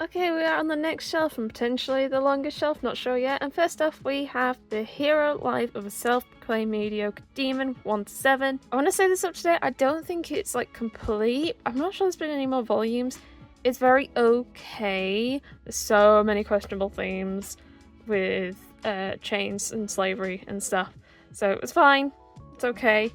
Okay, we are on the next shelf and potentially the longest shelf, not sure yet. And first off, we have The Hero Life of a Self-Proclaimed Mediocre Demon 1-7. I want to say this up to date. I don't think it's like complete. I'm not sure there's been any more volumes. It's very okay. There's so many questionable themes with chains and slavery and stuff. So it's fine. It's okay.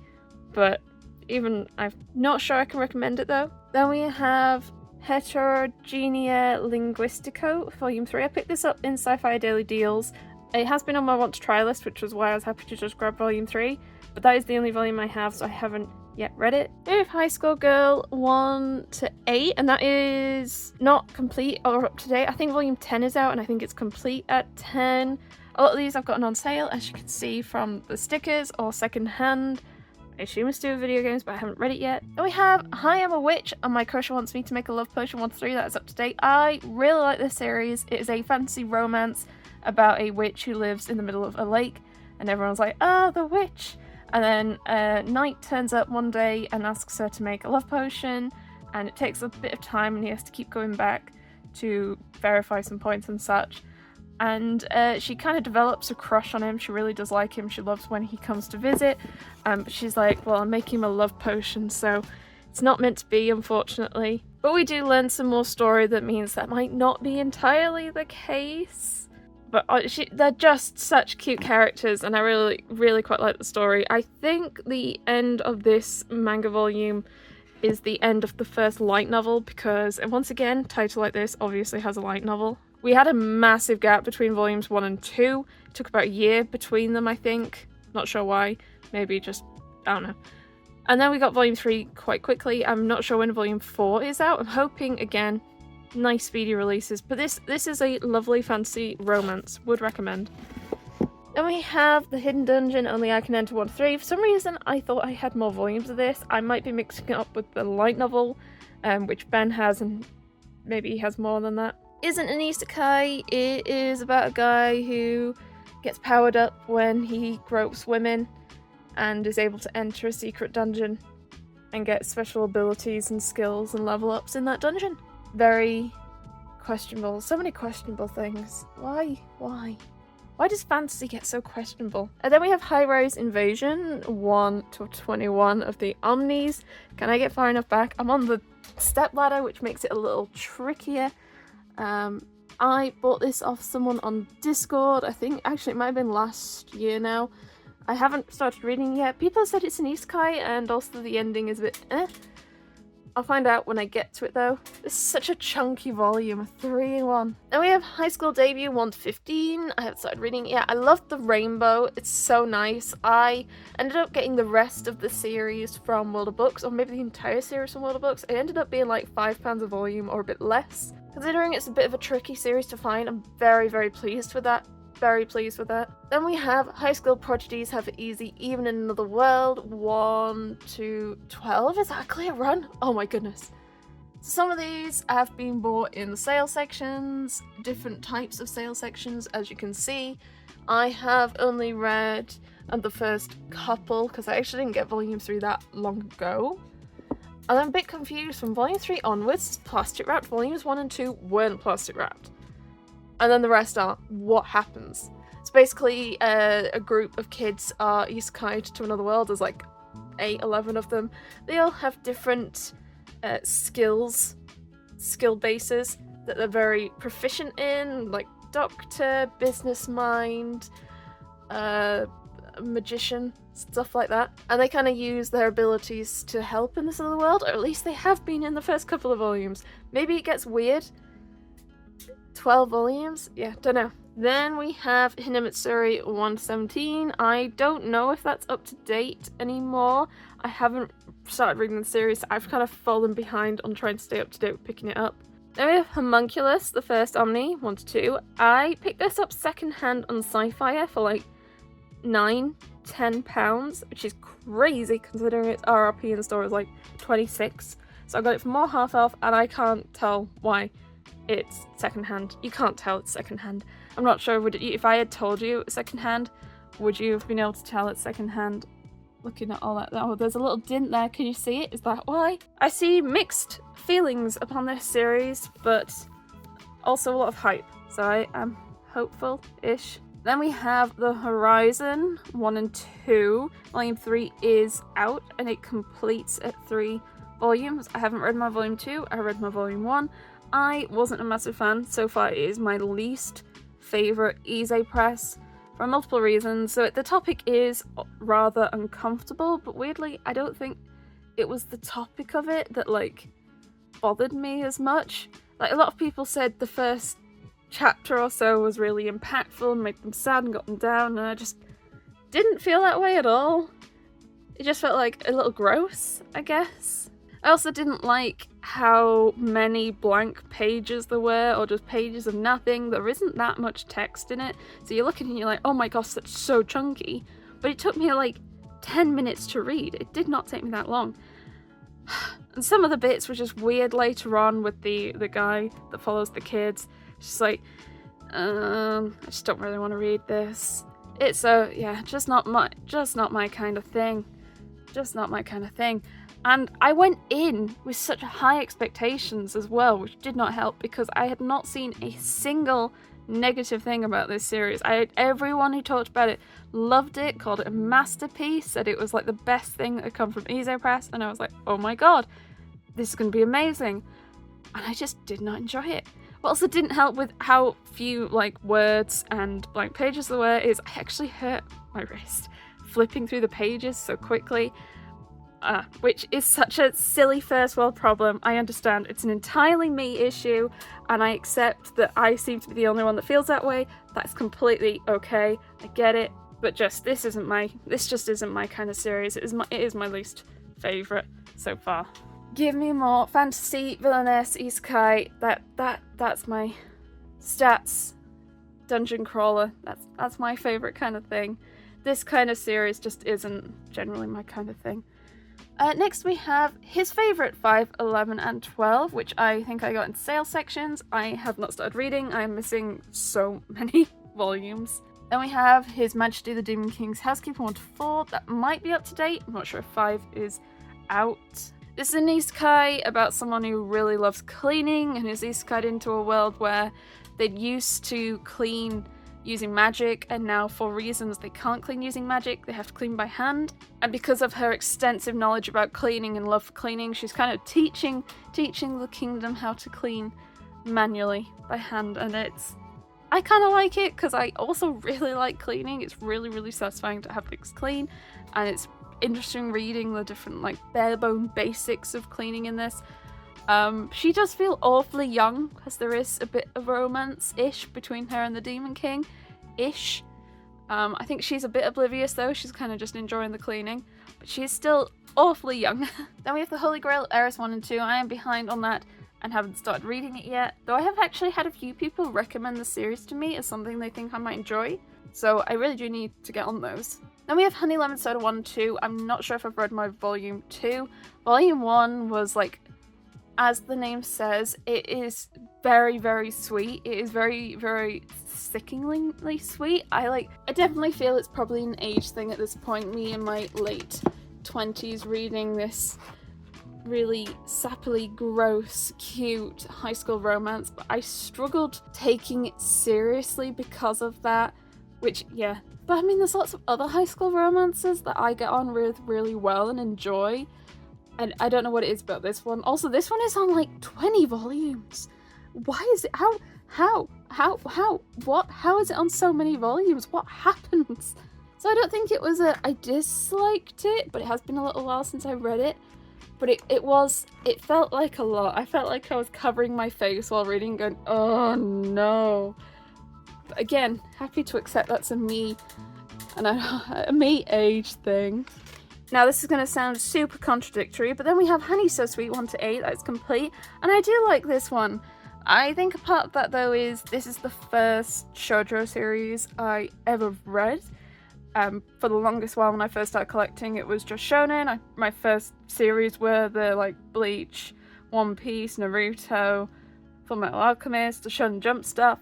But even I'm not sure I can recommend it though. Then we have Heterogenea Linguistico, Volume 3. I picked this up in Sci-Fi Daily Deals. It has been on my want to try list, which was why I was happy to just grab Volume 3, but that is the only volume I have, so I haven't yet read it. We have High School Girl 1-8, and that is not complete or up to date. I think Volume 10 is out, and I think it's complete at 10. A lot of these I've gotten on sale, as you can see from the stickers or second hand. I assume it's to do with video games, but I haven't read it yet. Then we have Hi, I'm a Witch, and my crush wants me to make a love potion 1-3. That is up to date. I really like this series. It is a fantasy romance about a witch who lives in the middle of a lake, and everyone's like, oh, the witch. And then Knight turns up one day and asks her to make a love potion, and it takes a bit of time, and he has to keep going back to verify some points and such. And she kind of develops a crush on him. She really does like him. She loves when he comes to visit. But she's like, well, I'm making him a love potion, so it's not meant to be, unfortunately. But we do learn some more story that means that might not be entirely the case. But they're just such cute characters, and I really, really quite like the story. I think the end of this manga volume is the end of the first light novel, because, and once again, title like this obviously has a light novel. We had a massive gap between volumes 1 and 2. It took about a year between them, I think. Not sure why. Maybe just, I don't know. And then we got volume 3 quite quickly. I'm not sure when volume 4 is out. I'm hoping, again, nice speedy releases. But this is a lovely fantasy romance. Would recommend. Then we have The Hidden Dungeon, Only I Can Enter 1-3. For some reason, I thought I had more volumes of this. I might be mixing it up with the light novel, which Ben has, and maybe he has more than that. Isn't an isekai. It is about a guy who gets powered up when he gropes women and is able to enter a secret dungeon and get special abilities and skills and level ups in that dungeon. Very questionable. So many questionable things. Why? Why does fantasy get so questionable? And then we have High Rise Invasion 1-21 of the Omnis. Can I get far enough back? I'm on the step ladder, which makes it a little trickier. I bought this off someone on Discord. I think actually it might have been last year now. I haven't started reading yet. People have said it's an isekai, and also the ending is a bit I'll find out when I get to it though. This is such a chunky volume, a 3-in-1. Then we have High School Debut 1-15. I haven't started reading it yet. I love the rainbow. It's so nice. I ended up getting the rest of the series from World of Books, or maybe the entire series from World of Books. It ended up being like £5 a volume or a bit less. Considering it's a bit of a tricky series to find, I'm very, very pleased with that. Very pleased with that. Then we have High School Prodigies Have It Easy Even in Another World 1-12. Is that a clear run? Oh my goodness. So some of these have been bought in the sale sections, different types of sale sections, as you can see. I have only read the first couple because I actually didn't get volume 3 that long ago. And I'm a bit confused. From volume 3 onwards, it's plastic wrapped. Volumes 1 and 2 weren't plastic wrapped. And then the rest are what happens. It's basically a group of kids are isekai'd to another world. There's like 11 of them. They all have different skill bases that they're very proficient in, like doctor, business mind, magician, stuff like that. And they kind of use their abilities to help in this other world, or at least they have been in the first couple of volumes. Maybe it gets weird. 12 volumes? Yeah, don't know. Then we have Hinamatsuri 1-17. I don't know if that's up to date anymore. I haven't started reading the series. I've kind of fallen behind on trying to stay up to date with picking it up. Then we have Homunculus, the first Omni, 1-2. I picked this up secondhand on Sci-Fi for like £9-10, which is crazy considering its RRP in store is like 26. So I got it for more half elf, and I can't tell why it's secondhand. You can't tell it's secondhand. I'm not sure, if I had told you it was secondhand, would you have been able to tell it's secondhand? Looking at all that. Oh, there's a little dint there. Can you see it? Is that why? I see mixed feelings upon this series, but Also a lot of hype, so I am hopeful-ish. Then we have The Horizon 1 and 2. Volume 3 is out and it completes at 3 volumes. I haven't read my volume 2, I read my volume 1. I wasn't a massive fan. So far it is my least favourite Ise press for multiple reasons. So the topic is rather uncomfortable, but weirdly I don't think it was the topic of it that like bothered me as much. Like a lot of people said the first chapter or so was really impactful and made them sad and got them down, and I just didn't feel that way at all. It just felt like a little gross, I guess. I also didn't like how many blank pages there were, or just pages of nothing. There isn't that much text in it, so you're looking and you're like, oh my gosh, that's so chunky. But it took me like 10 minutes to read. It did not take me that long. And some of the bits were just weird later on with the guy that follows the kids. Just like, I just don't really want to read this. It's just not my kind of thing. Just not my kind of thing. And I went in with such high expectations as well, which did not help because I had not seen a single negative thing about this series. Everyone who talked about it loved it, called it a masterpiece, said it was like the best thing that had come from Ise Press, and I was like, oh my god, this is going to be amazing. And I just did not enjoy it. What also didn't help with how few like words and blank pages there were is I actually hurt my wrist flipping through the pages so quickly, which is such a silly first world problem. I understand it's an entirely me issue and I accept that I seem to be the only one that feels that way. That's completely okay, I get it, but just this just isn't my kind of series. It is my least favourite so far. Give me more fantasy, Villainess, Isakai. That's my stats dungeon crawler. That's my favourite kind of thing. This kind of series just isn't generally my kind of thing. Next we have his favourite 5, 11 and 12, which I think I got in sale sections. I have not started reading. I am missing so many volumes. Then we have His Majesty the Demon King's Housekeeper 1 to 4. That might be up to date. I'm not sure if 5 is out. This is an isekai about someone who really loves cleaning and is isekai'd into a world where they used to clean using magic, and now for reasons they can't clean using magic, they have to clean by hand. And because of her extensive knowledge about cleaning and love for cleaning, she's kind of teaching the kingdom how to clean manually by hand, and I kind of like it because I also really like cleaning. It's really, really satisfying to have things clean, and it's interesting reading the different like bare bone basics of cleaning in this. She does feel awfully young because there is a bit of romance-ish between her and the Demon King-ish. I think she's a bit oblivious though, she's kind of just enjoying the cleaning, but she's still awfully young. Then we have the Holy Grail Heiress 1 and 2. I am behind on that and haven't started reading it yet, though I have actually had a few people recommend the series to me as something they think I might enjoy, so I really do need to get on those. Then we have Honey Lemon Soda 1 and 2. I'm not sure if I've read my volume 2. Volume 1 was like, as the name says, it is very, very sweet. It is very, very sickeningly sweet. I definitely feel it's probably an age thing at this point. Me in my late 20s reading this really sappily gross, cute high school romance, but I struggled taking it seriously because of that, which, yeah. But I mean, there's lots of other high school romances that I get on with really well and enjoy. And I don't know what it is about this one. Also, this one is on like 20 volumes. Why is it? How is it on so many volumes? What happens? So I don't think it was I disliked it, but it has been a little while since I read it. But it felt like a lot. I felt like I was covering my face while reading, going, oh no. But again, happy to accept that's a me age thing. Now this is going to sound super contradictory, but then we have Honey So Sweet 1 to 8, that's complete, and I do like this one. I think a part of that though is this is the first shoujo series I ever read. For the longest while when I first started collecting, it was just shonen. My first series were the like Bleach, One Piece, Naruto, Fullmetal Alchemist, the Shonen Jump stuff,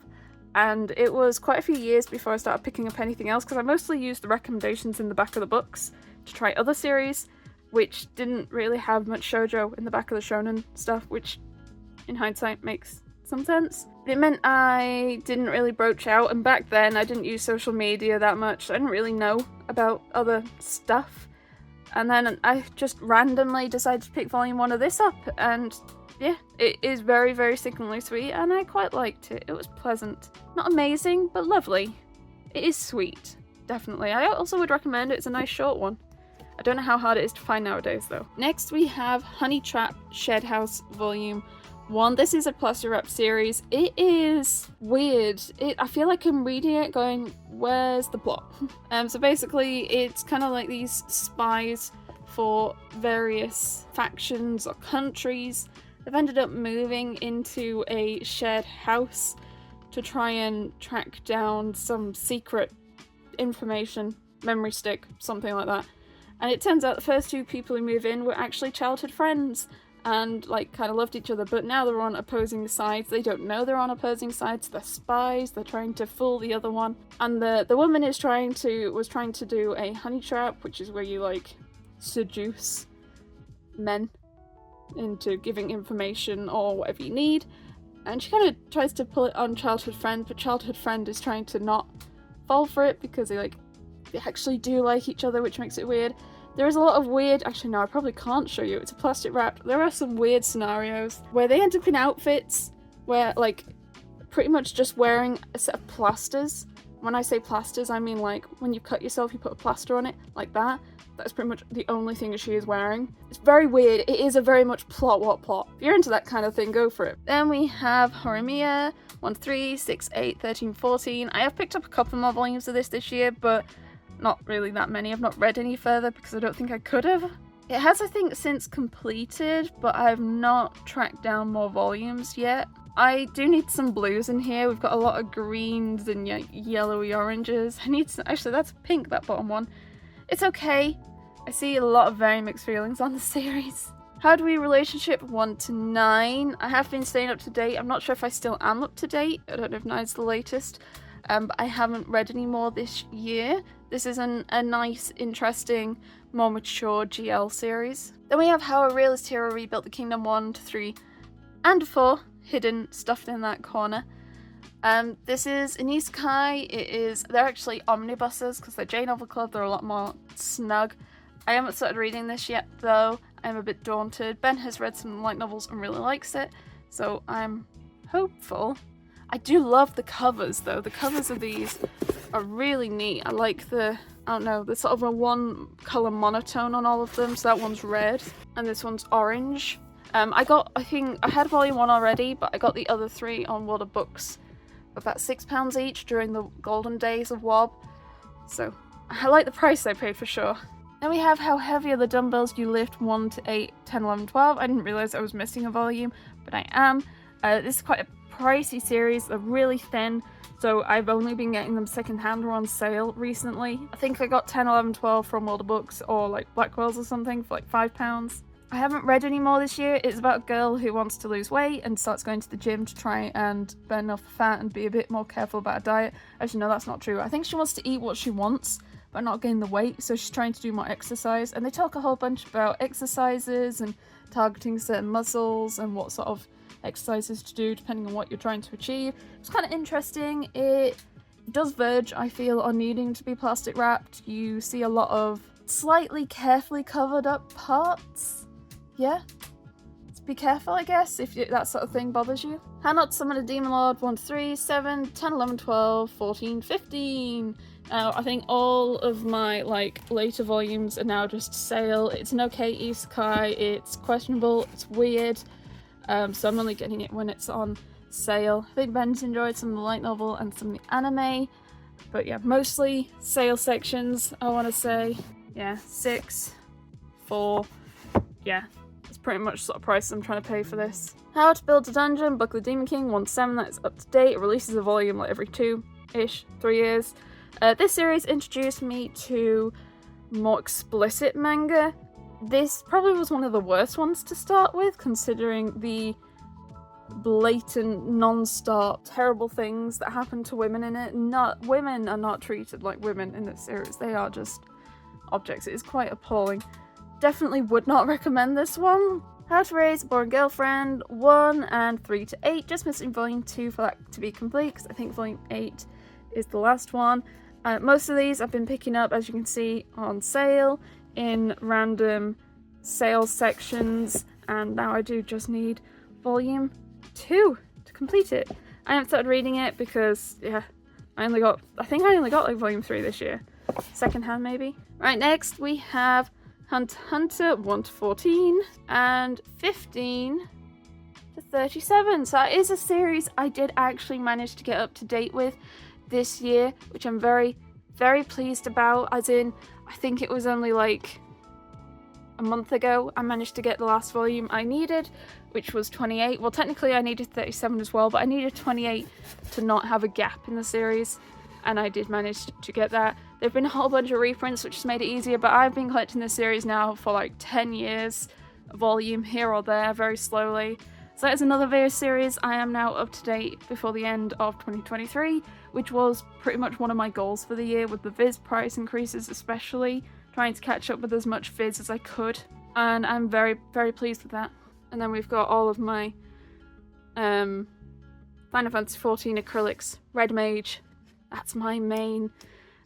and it was quite a few years before I started picking up anything else because I mostly used the recommendations in the back of the books to try other series, which didn't really have much shoujo in the back of the shonen stuff, which in hindsight makes some sense. It meant I didn't really broach out, and back then I didn't use social media that much, so I didn't really know about other stuff. And then I just randomly decided to pick volume 1 of this up, and yeah, it is very, very sickeningly sweet, and I quite liked it. It was pleasant. Not amazing, but lovely. It is sweet, definitely. I also would recommend it. It's a nice short one. I don't know how hard it is to find nowadays, though. Next we have Honey Trap Shed House Volume 1. This is a plastic wrap series. It is weird. I feel like I'm reading it going, where's the plot? So basically it's kind of like these spies for various factions or countries. They've ended up moving into a shared house to try and track down some secret information, memory stick, something like that. And it turns out the first 2 people who move in were actually childhood friends and like kind of loved each other, but now they're on opposing sides. They don't know they're on opposing sides. They're spies. They're trying to fool the other one. And the woman was trying to do a honey trap, which is where you like seduce men into giving information or whatever you need. And she kind of tries to pull it on childhood friend, but childhood friend is trying to not fall for it because they actually do like each other, which makes it weird. There is a lot of weird, actually no, I probably can't show you, it's a plastic wrap. There are some weird scenarios where they end up in outfits where like pretty much just wearing a set of plasters. When I say plasters, I mean like when you cut yourself, you put a plaster on it, like that. That's pretty much the only thing she is wearing. It's very weird. It is a very much plot. What plot? If you're into that kind of thing, go for it. Then we have Horimiya 1, 3, 6, 8, 13, 14. I have picked up a couple more volumes of this year, but not really that many. I've not read any further because I don't think I could have. It has, I think, since completed, but I've not tracked down more volumes yet. I do need some blues in here. We've got a lot of greens and yellowy oranges. I need some, actually that's pink, that bottom one. It's okay. I see a lot of very mixed feelings on the series. How do we relationship 1 to 9? I have been staying up to date. I'm not sure if I still am up to date. I don't know if 9's the latest. But I haven't read any more this year. This is a nice, interesting, more mature GL series. Then we have How a Realist Hero Rebuilt the Kingdom 1 to 3 and 4, hidden, stuffed in that corner. This is an Isekai. They're actually omnibuses because they're J-Novel Club. They're a lot more snug. I haven't started reading this yet though. I'm a bit daunted. Ben has read some light novels and really likes it, so I'm hopeful. I do love the covers though. The covers of these are really neat. I like the sort of a one colour monotone on all of them. So that one's red and this one's orange. I think I had volume 1 already, but I got the other 3 on World of Books for about £6 each during the golden days of WoB. So I like the price I paid for sure. Then we have How Heavy Are the Dumbbells You Lift 1 to 8, 10, 11, 12. I didn't realise I was missing a volume, but I am. This is quite a pricey series. They're really thin, so I've only been getting them secondhand or on sale recently. I think I got 10, 11, 12 from World of Books or like Blackwell's or something for like £5. I haven't read any more this year. It's about a girl who wants to lose weight and starts going to the gym to try and burn off the fat and be a bit more careful about her diet. Actually, no, that's not true. I think she wants to eat what she wants, but not gain the weight, so she's trying to do more exercise. And they talk a whole bunch about exercises and targeting certain muscles and what sort of exercises to do depending on what you're trying to achieve. It's kind of interesting. It does verge, I feel, on needing to be plastic wrapped. You see a lot of slightly carefully covered up parts. Yeah, so be careful, I guess, if that sort of thing bothers you. How Not to Summon a Demon Lord 1 to 3, 7, 10, 11, 12, 14, 15. Now, I think all of my later volumes are now just sale. It's an okay isekai, it's questionable, it's weird, so I'm only getting it when it's on sale. I think Ben's enjoyed some of the light novel and some of the anime, but yeah, mostly sale sections, I want to say. Yeah, 6, 4, yeah. It's pretty much sort of price I'm trying to pay for this. How to Build a Dungeon, Book of the Demon King 1-7, that's up to date. It releases a volume like every 2-ish, 3 years. This series introduced me to more explicit manga. This probably was one of the worst ones to start with, considering the blatant, non-stop, terrible things that happen to women in it. Women are not treated like women in this series. They are just objects. It is quite appalling. Definitely would not recommend this one. How to Raise a Boring Girlfriend 1 and 3 to 8. Just missing volume 2 for that to be complete, because I think volume 8 is the last one. Most of these I've been picking up, as you can see, on sale in random sales sections, and now I do just need volume 2 to complete it. I haven't started reading it because, yeah, I think I only got like volume 3 this year. Secondhand maybe. Right, next we have Hunter x Hunter 1 to 14 and 15 to 37. So that is a series I did actually manage to get up to date with this year, which I'm very, very pleased about. As in, I think it was only like a month ago I managed to get the last volume I needed, which was 28. Well, technically I needed 37 as well, but I needed 28 to not have a gap in the series, and I did manage to get that. There've been a whole bunch of reprints which has made it easier, but I've been collecting this series now for like 10 years, a volume here or there, very slowly. So that is another video series. I am now up to date before the end of 2023, which was pretty much one of my goals for the year, with the Viz price increases especially, trying to catch up with as much Viz as I could, and I'm very, very pleased with that. And then we've got all of my Final Fantasy XIV acrylics. Red Mage, that's my main.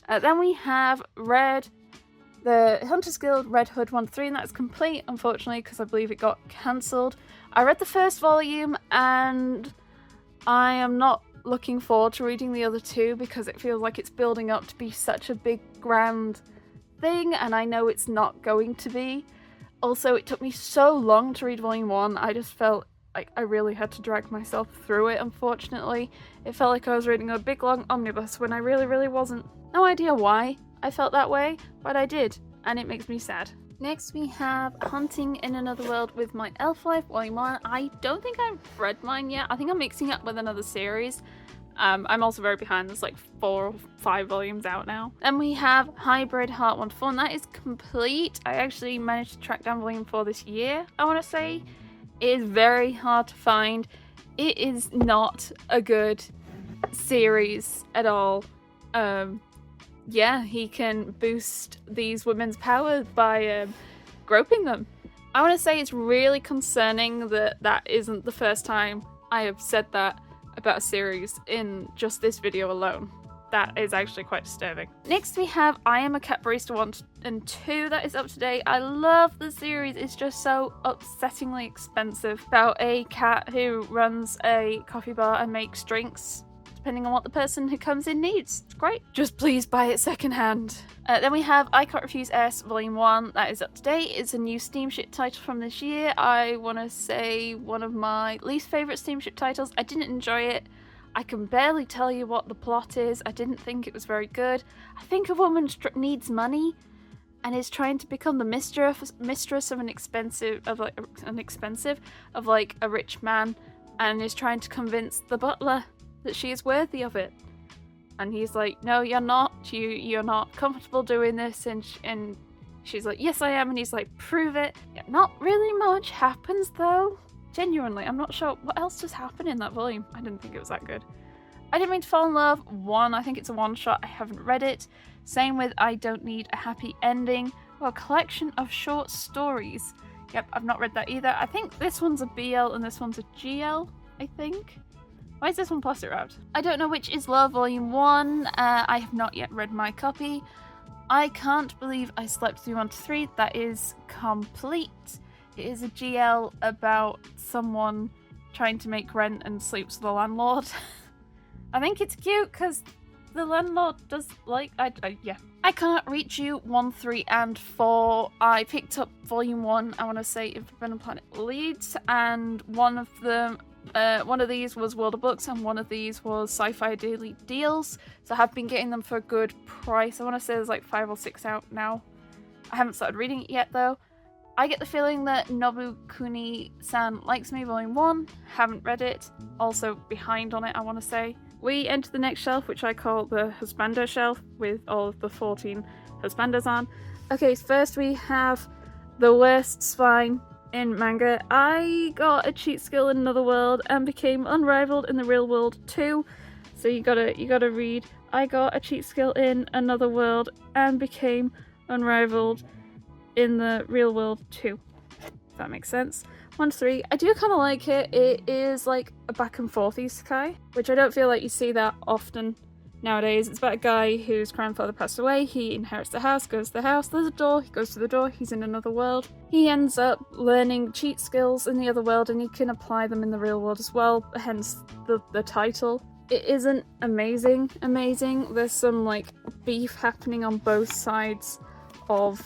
Then we have the Hunters Guild Red Hood 1 to 3, and that's complete, unfortunately, because I believe it got cancelled. I read the first volume, and I am not looking forward to reading the other two because it feels like it's building up to be such a big, grand thing, and I know it's not going to be. Also, it took me so long to read volume 1, I just felt like I really had to drag myself through it, unfortunately. It felt like I was reading a big long omnibus when I really, really wasn't. No idea why I felt that way, but I did, and it makes me sad. Next we have Hunting in Another World with My Elf Life, Volume 1. I don't think I've read mine yet. I think I'm mixing it up with another series. I'm also very behind. There's like 4 or 5 volumes out now. Then we have Hybrid Heart 1 to 4, and that is complete. I actually managed to track down Volume 4 this year, I want to say. It is very hard to find. It is not a good series at all. Yeah, he can boost these women's power by groping them. I want to say it's really concerning that that isn't the first time I have said that about a series in just this video alone. That is actually quite disturbing. Next we have I Am a Cat Barista 1 and 2. That is up to date. I love the series. It's just so upsettingly expensive. About a cat who runs a coffee bar and makes drinks depending on what the person who comes in needs. It's great. Just please buy it secondhand. Then we have I Can't Refuse S Volume 1. That is up to date. It's a new steamship title from this year. I want to say one of my least favourite steamship titles. I didn't enjoy it. I can barely tell you what the plot is. I didn't think it was very good. I think a woman needs money and is trying to become the mistress of a rich man, and is trying to convince the butler that she is worthy of it. And he's like, no, you're not. You're not comfortable doing this. And she's like, yes, I am. And he's like, prove it. Yeah, not really much happens though. Genuinely, I'm not sure what else just happened in that volume. I didn't think it was that good. I Didn't Mean to Fall in Love 1. I think it's a one-shot. I haven't read it. Same with I Don't Need a Happy Ending. Well, a collection of short stories. Yep, I've not read that either. I think this one's a BL and this one's a GL, I think. Why is this one plastic wrapped? I Don't Know Which Is Love Volume 1. I have not yet read my copy. I Can't Believe I Slept Through 1 to 3. That is complete. It is a GL about someone trying to make rent and sleeps with the landlord. I think it's cute because the landlord does like... yeah. I Cannot Reach You 1, 3, and 4. I picked up Volume 1, I want to say, if Forbidden Planet Leads, and one of these was World of Books and one of these was Sci-Fi Daily Deals. So I have been getting them for a good price. I want to say there's like 5 or 6 out now. I haven't started reading it yet though. I get the feeling that Nobukuni-san Likes Me Volume 1. Haven't read it. Also behind on it, I want to say. We enter the next shelf, which I call the Husbando shelf, with all of the 14 Husbandos on. Okay, so first we have the worst spine in manga. I got a cheat skill in Another World and became unrivaled in the real world too. So you gotta read. I got a cheat skill in Another World and became unrivaled in the real world too. If that makes sense. 1 to 3. I do kind of like it. It is like a back and forth isekai, which I don't feel like you see that often nowadays. It's about a guy whose grandfather passed away. He inherits the house, goes to the house, there's a door, he goes to the door, he's in another world. He ends up learning cheat skills in the other world and he can apply them in the real world as well, hence the title. It isn't amazing. There's some like beef happening on both sides of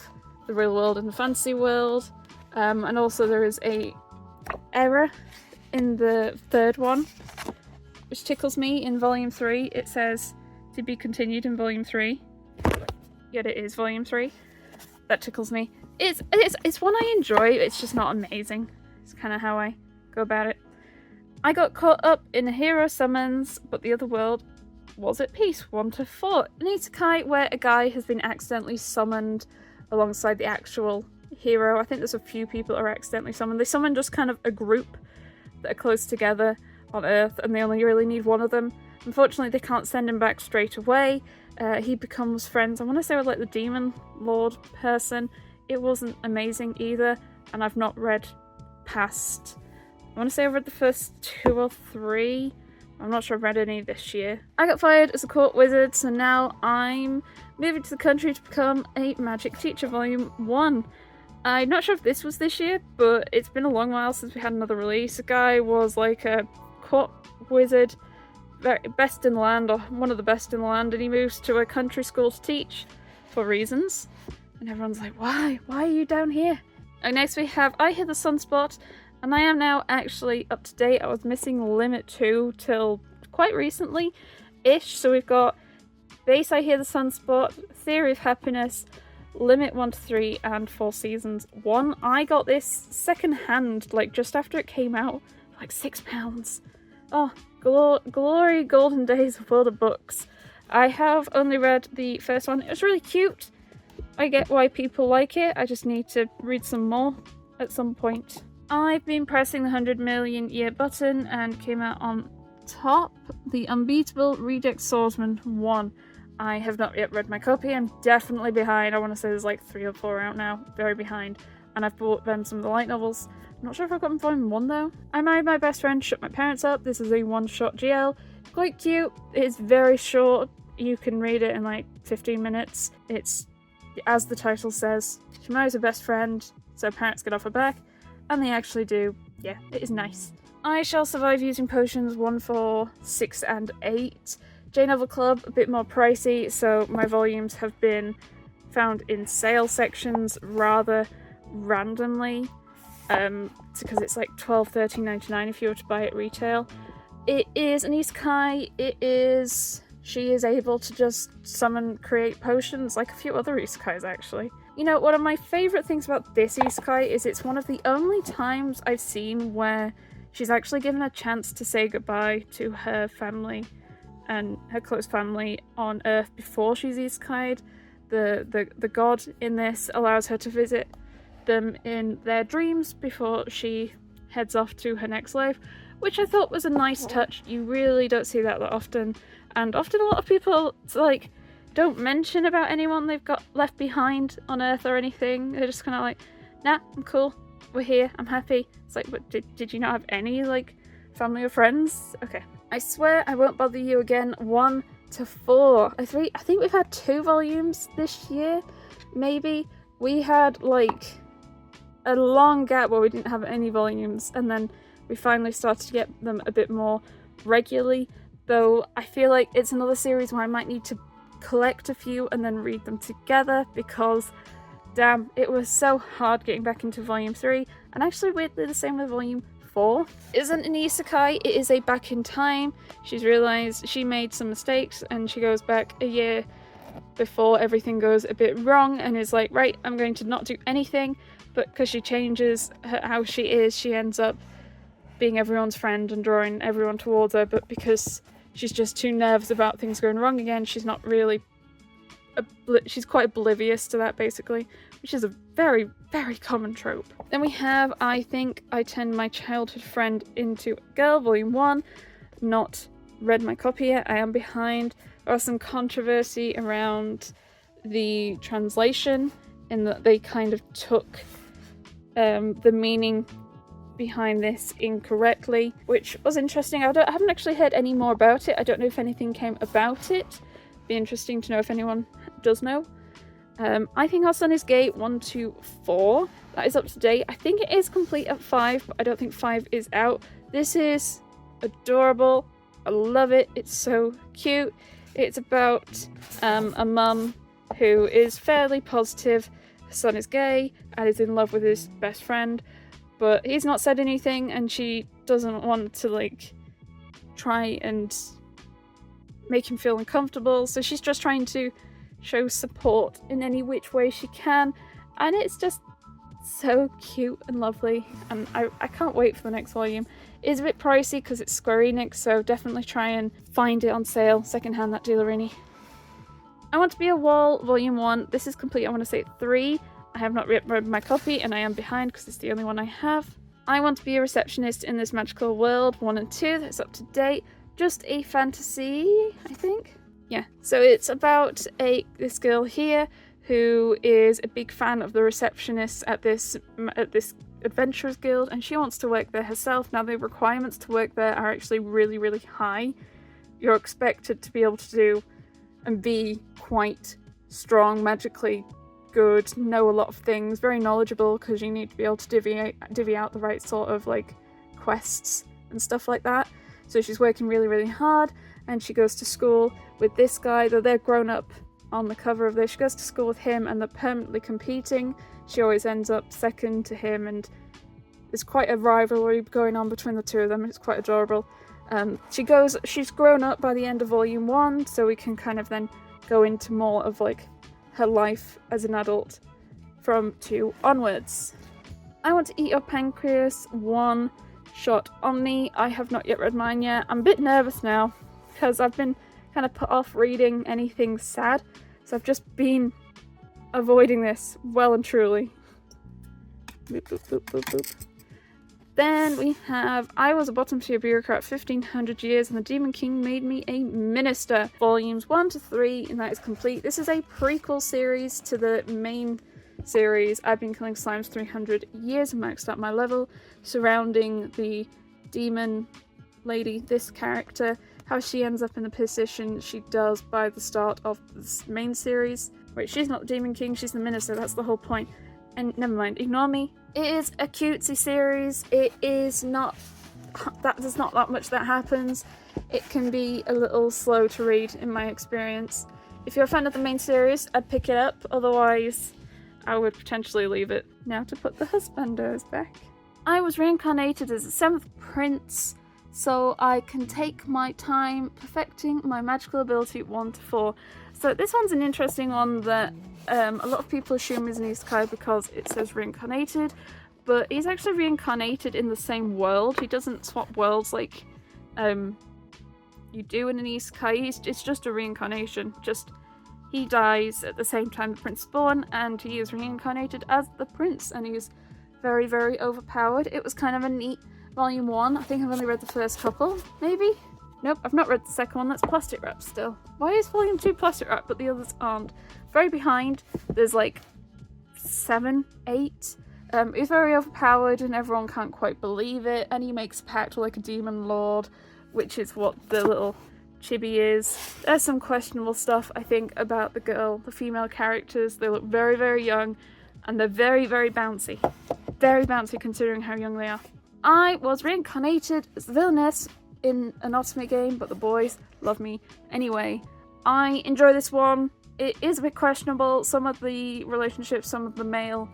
the real world and the fantasy world. And also there is a error in the third one, which tickles me. In volume 3 it says to be continued in volume 3, yet it is volume 3. That tickles me. It's one I enjoy, it's just not amazing. It's kind of how I go about it. I got caught up in a hero summons, but the other world was at peace. 1 to 4. An isekai where a guy has been accidentally summoned alongside the actual hero. I think there's a few people that are accidentally summoned. They summon just kind of a group that are close together on Earth, and they only really need one of them. Unfortunately, they can't send him back straight away. He becomes friends, I want to say, with like the demon lord person. It wasn't amazing either, and I've not read past, I want to say I read the first 2 or 3. I'm not sure I've read any this year. I got fired as a court wizard, so now I'm moving to the country to become a magic teacher, volume 1. I'm not sure if this was this year, but it's been a long while since we had another release. A guy was like a court wizard, best in the land, or one of the best in the land, and he moves to a country school to teach for reasons. And everyone's like, why? Why are you down here? And next we have I Hear the Sunspot, and I am now actually up to date. I was missing Limit 2 till quite recently-ish, so we've got Base I Hear the Sunspot, Theory of Happiness, Limit 1 to 3, and 4 Seasons 1. I got this second hand, like just after it came out, for like £6. Oh, glory golden days of World of Books. I have only read the first one. It was really cute. I get why people like it. I just need to read some more at some point. I've been pressing the 100 million year button and came out on top. The Unbeatable Reject Swordsman 1. I have not yet read my copy. I'm definitely behind. I want to say there's like 3 or 4 out now. Very behind. And I've bought them some of the light novels. I'm not sure if I've got them volume 1 though. I married my best friend, shut my parents up. This is a one-shot GL. Quite cute. It's very short. You can read it in like 15 minutes. It's, as the title says, she marries her best friend, so parents get off her back. And they actually do. Yeah, it is nice. I Shall Survive Using Potions 1, 4, 6 and 8. J-Novel Club, a bit more pricey, so my volumes have been found in sale sections rather randomly, because it's like $12, $13.99 if you were to buy it retail. It is an isekai. She is able to just summon, create potions, like a few other isekais actually. You know, one of my favourite things about this isekai is it's one of the only times I've seen where she's actually given a chance to say goodbye to her family and her close family on Earth before she's isekai'd. The god in this allows her to visit them in their dreams before she heads off to her next life, which I thought was a nice touch. You really don't see that often, and often a lot of people like don't mention about anyone they've got left behind on Earth or anything. They're just kind of like, nah, I'm cool, we're here, I'm happy. It's like, but did you not have any like family or friends? Okay. I Swear I Won't Bother You Again 1 to 4. I think we've had 2 volumes this year, maybe. We had like a long gap where we didn't have any volumes, and then we finally started to get them a bit more regularly, though I feel like it's another series where I might need to collect a few and then read them together, because damn, it was so hard getting back into volume 3, and actually weirdly the same with volume 4. Isn't an isekai, it is a back in time. She's realised she made some mistakes and she goes back a year before everything goes a bit wrong and is like, right, I'm going to not do anything, but because she changes how she is, she ends up being everyone's friend and drawing everyone towards her, but because she's just too nervous about things going wrong again, she's not really she's quite oblivious to that basically, which is a very, very common trope. Then we have I Think I Turned My Childhood Friend Into a Girl, volume 1. Not read my copy yet, I am behind. There was some controversy around the translation in that they kind of took the meaning behind this incorrectly, which was interesting. I haven't actually heard any more about it. I don't know if anything came about it. Be interesting to know if anyone does know. I think our son is gay 1 to 4. That is up to date. I think it is complete at 5, but I don't think 5 is out. This is adorable. I love it. It's so cute. It's about a mum who is fairly positive. Her son is gay and is in love with his best friend, but he's not said anything, and she doesn't want to like try and make him feel uncomfortable, so she's just trying to show support in any which way she can, and it's just so cute and lovely, and I can't wait for the next volume. It is a bit pricey because it's Square Enix, so definitely try and find it on sale secondhand at Dealerini. I Want to Be a Wall Volume 1. This is complete, I want to say 3. I have not read my copy and I am behind because it's the only one I have. I Want to Be a Receptionist in This Magical World 1 and 2. That's up to date. Just a fantasy, I think. Yeah, so it's about this girl here who is a big fan of the receptionists at this Adventurers Guild, and she wants to work there herself. Now, the requirements to work there are actually really, really high. You're expected to be able to do and be quite strong, magically good, know a lot of things, very knowledgeable, because you need to be able to divvy out the right sort of like quests and stuff like that. So she's working really, really hard, and she goes to school with this guy, though they're grown up on the cover of this. She goes to school with him and they're permanently competing. She always ends up second to him, and there's quite a rivalry going on between the two of them. It's quite adorable. She's grown up by the end of volume 1, so we can kind of then go into more of like her life as an adult from 2 onwards. I Want to Eat Your Pancreas 1 Shot Omni. I have not yet read mine yet. I'm a bit nervous now because I've been kind of put off reading anything sad, so I've just been avoiding this well and truly. Boop, boop, boop, boop, boop. Then we have I Was a Bottom Tier Bureaucrat 1500 Years and the Demon King Made Me a Minister, volumes 1 to 3, and that is complete. This is a prequel series to the main series. I've been killing slimes 300 years and maxed out my level, surrounding the demon lady, this character, how she ends up in the position she does by the start of this main series. Wait, she's not the Demon King, she's the Minister, that's the whole point. And never mind, ignore me. It is a cutesy series. It is not there's not that much that happens. It can be a little slow to read in my experience. If you're a fan of the main series, I'd pick it up, otherwise I would potentially leave it. Now to put the Husbandos back. I was reincarnated as a 7th prince, so I can take my time perfecting my magical ability 1 to 4. So this one's an interesting one that a lot of people assume is an Isakai because it says reincarnated, but he's actually reincarnated in the same world. He doesn't swap worlds like you do in an Isekai. It's just a reincarnation. Just he dies at the same time the prince is born, and he is reincarnated as the prince, and he's very, very overpowered. It was kind of a neat volume 1. I think I've only read the first couple, maybe? Nope, I've not read the second one. That's plastic wrap still. Why is volume 2 plastic wrap but the others aren't? Very behind. There's like 7, 8. He's very overpowered and everyone can't quite believe it, and he makes a pact with like a demon lord, which is what the little chibi is. There's some questionable stuff, I think, about the female characters. They look very, very young, and they're very, very bouncy. Very bouncy considering how young they are. I was reincarnated as the Villainess in an Otome game, but the boys love me anyway. I enjoy this one. It is a bit questionable. Some of the relationships, some of the male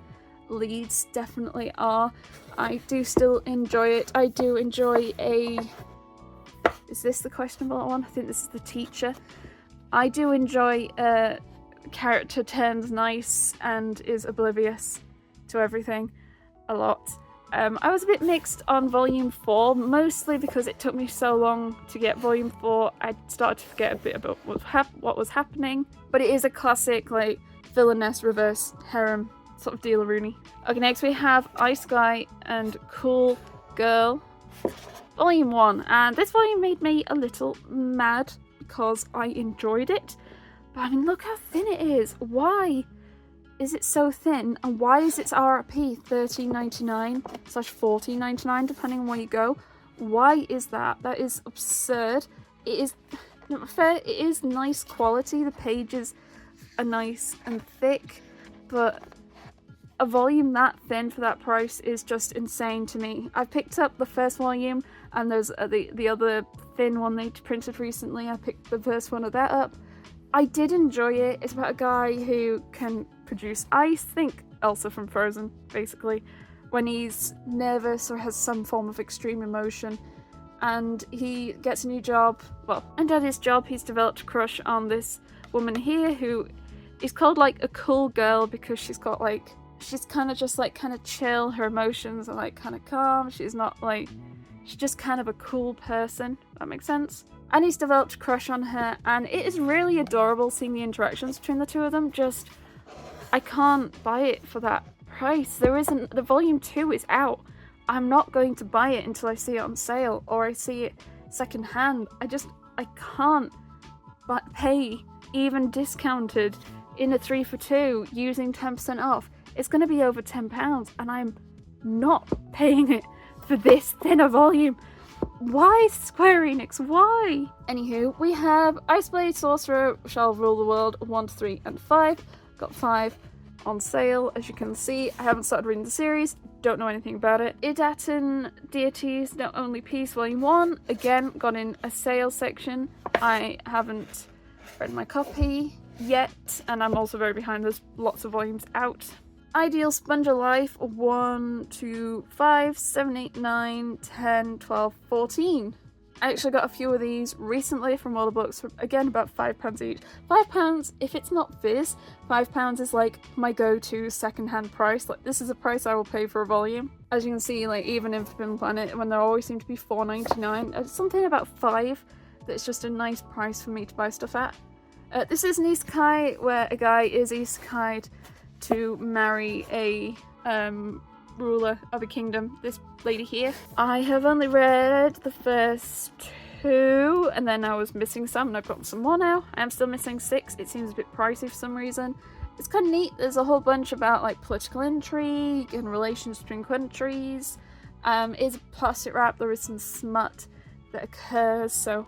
leads definitely are. I do still enjoy it. I do enjoy is this the questionable one? I think this is the teacher. I do enjoy a character turns nice and is oblivious to everything a lot. I was a bit mixed on volume 4, mostly because it took me so long to get volume 4. I started to forget a bit about what was happening, but it is a classic like Villainess reverse harem sort of deal-a-rooney. Okay, next we have Isakai and Cool Girl, volume 1, and this volume made me a little mad because I enjoyed it, but I mean, look how thin it is. Why is it so thin? And why is its RRP $13.99/$14.99 depending on where you go? Why is that? That is absurd. It is not fair. It is nice quality. The pages are nice and thick, but a volume that thin for that price is just insane to me. I picked up the first volume, and there's the other thin one they printed recently. I picked the first one of that up. I did enjoy it. It's about a guy who can produce ice. Think Elsa from Frozen, basically, when he's nervous or has some form of extreme emotion. And he gets a new job. Well, and at his job, he's developed a crush on this woman here who is called like a cool girl because she's got like, she's kind of just like kind of chill. Her emotions are like kind of calm. She's not like, she's just kind of a cool person. That makes sense. And he's developed a crush on her, and it is really adorable seeing the interactions between the two of them. Just, I can't buy it for that price. There isn't, the volume 2 is out. I'm not going to buy it until I see it on sale or I see it secondhand. I can't pay, even discounted, in a 3 for 2 using 10% off. It's going to be over £10, and I'm not paying it for this thinner volume. Why, Square Enix? Why? Anywho, we have Ice Blade Sorcerer Shall Rule the World 1 to 3 and 5. Got 5 on sale, as you can see. I haven't started reading the series, don't know anything about it. Idaten Deities No Only Peace Volume 1, again, got in a sale section. I haven't read my copy yet, and I'm also very behind. There's lots of volumes out. Ideal Sponge of Life 1 to 5, 7, 8, 9, 10, 12, 14. I actually got a few of these recently from World of Books for, again, about £5 each. £5, if it's not Viz, £5 is like my go-to second-hand price. Like, this is a price I will pay for a volume. As you can see, like, even in Forbidden Planet, when there always seem to be £4.99, it's something about £5 that's just a nice price for me to buy stuff at. This is an Isakai where a guy is Isakai'd to marry a ruler of a kingdom, this lady here. I have only read the first 2, and then I was missing some, and I've got some more now. I am still missing 6. It seems a bit pricey for some reason. It's kind of neat. There's a whole bunch about like political intrigue and relations between countries. It's a plastic wrap. There is some smut that occurs, so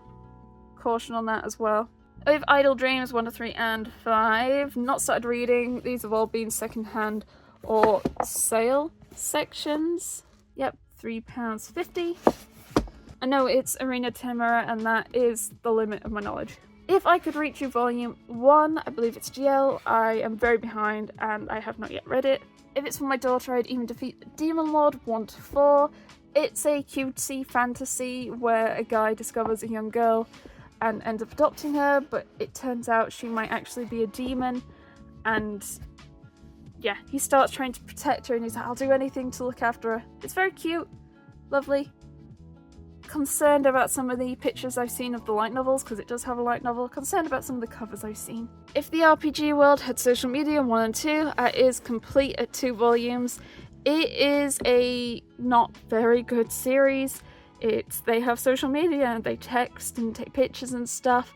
caution on that as well. We have Idle Dreams 1 to 3 and 5. Not started reading. These have all been secondhand or sale sections. Yep, £3.50. I know it's Arena Temera, and that is the limit of my knowledge. If I Could Reach You Volume 1, I believe it's GL. I am very behind and I have not yet read it. If it's for my daughter, I'd even defeat the Demon Lord 1 to 4. It's a cutesy fantasy where a guy discovers a young girl and ends up adopting her, but it turns out she might actually be a demon, and yeah, he starts trying to protect her, and he's like, I'll do anything to look after her. It's very cute, lovely. Concerned about some of the pictures I've seen of the light novels, because it does have a light novel. Concerned about some of the covers I've seen. If the RPG world had social media 1 and 2, it is complete at 2 volumes. It is a not very good series. They have social media and they text and take pictures and stuff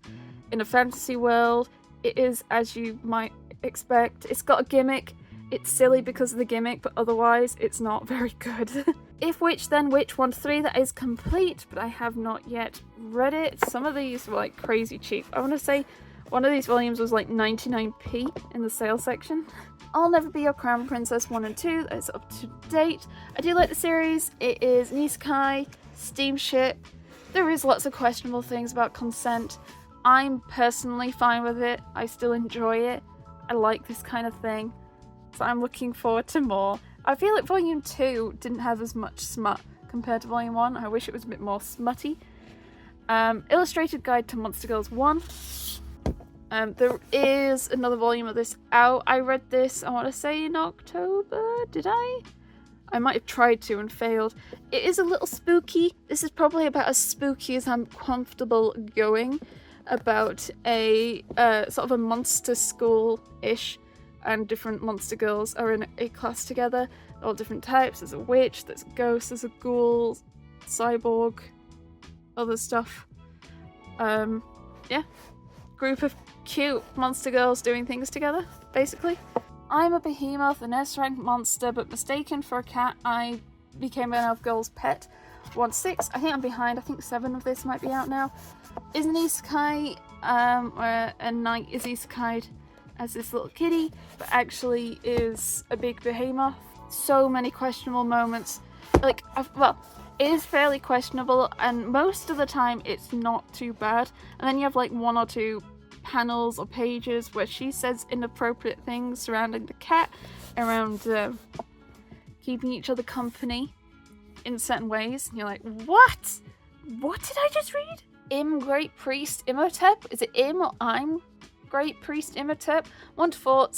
in a fantasy world. It is, as you might expect, it's got a gimmick. It's silly because of the gimmick, but otherwise it's not very good. If Witch Then Witch 1 to 3, that is complete, but I have not yet read it. Some of these were like crazy cheap. I want to say one of these volumes was like 99p in the sale section. I'll Never Be Your Crown Princess 1 and 2, that is up to date. I do like the series. It is an isekai, steamship. There is lots of questionable things about consent. I'm personally fine with it. I still enjoy it. I like this kind of thing. So I'm looking forward to more. I feel like Volume 2 didn't have as much smut compared to Volume 1. I wish it was a bit more smutty. Illustrated Guide to Monster Girls 1. There is another volume of this out. I read this, I want to say in October, did I? I might have tried to and failed. It is a little spooky. This is probably about as spooky as I'm comfortable going, about a sort of a monster school-ish, and different monster girls are in a class together, all different types. There's a witch, there's a ghost, there's a ghoul, cyborg, other stuff. Yeah. Group of cute monster girls doing things together, basically. I'm a behemoth, an S-rank monster, but mistaken for a cat, I became an elf girl's pet. 1-6. I think I'm behind. I think 7 of this might be out now. Is an Isakai, where a knight is Isakai as this little kitty, but actually is a big behemoth. So many questionable moments. Like, well, it is fairly questionable, and most of the time it's not too bad. And then you have like 1 or 2 panels or pages where she says inappropriate things surrounding the cat, around keeping each other company in certain ways, and you're like, what? What did I just read? Great Priest Imhotep? Is it or I'm Great Priest Imhotep? 1-4,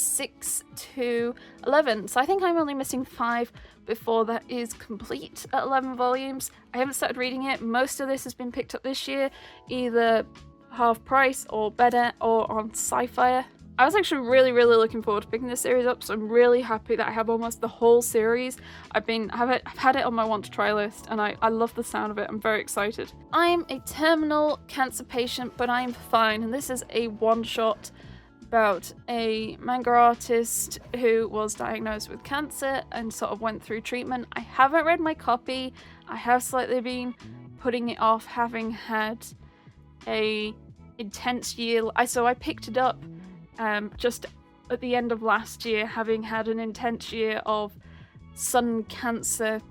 6-11. So I think I'm only missing 5 before that is complete at 11 volumes. I haven't started reading it. Most of this has been picked up this year, either half price or better, or on Sci-Fi. I was actually really looking forward to picking this series up, so I'm really happy that I have almost the whole series. I've had it on my want to try list, and I love the sound of it. I'm very excited. I'm a terminal cancer patient, but I'm fine, and this is a one-shot about a manga artist who was diagnosed with cancer and sort of went through treatment. I haven't read my copy. I have slightly been putting it off, having had a intense year. So I picked it up just at the end of last year, having had an intense year of sudden cancer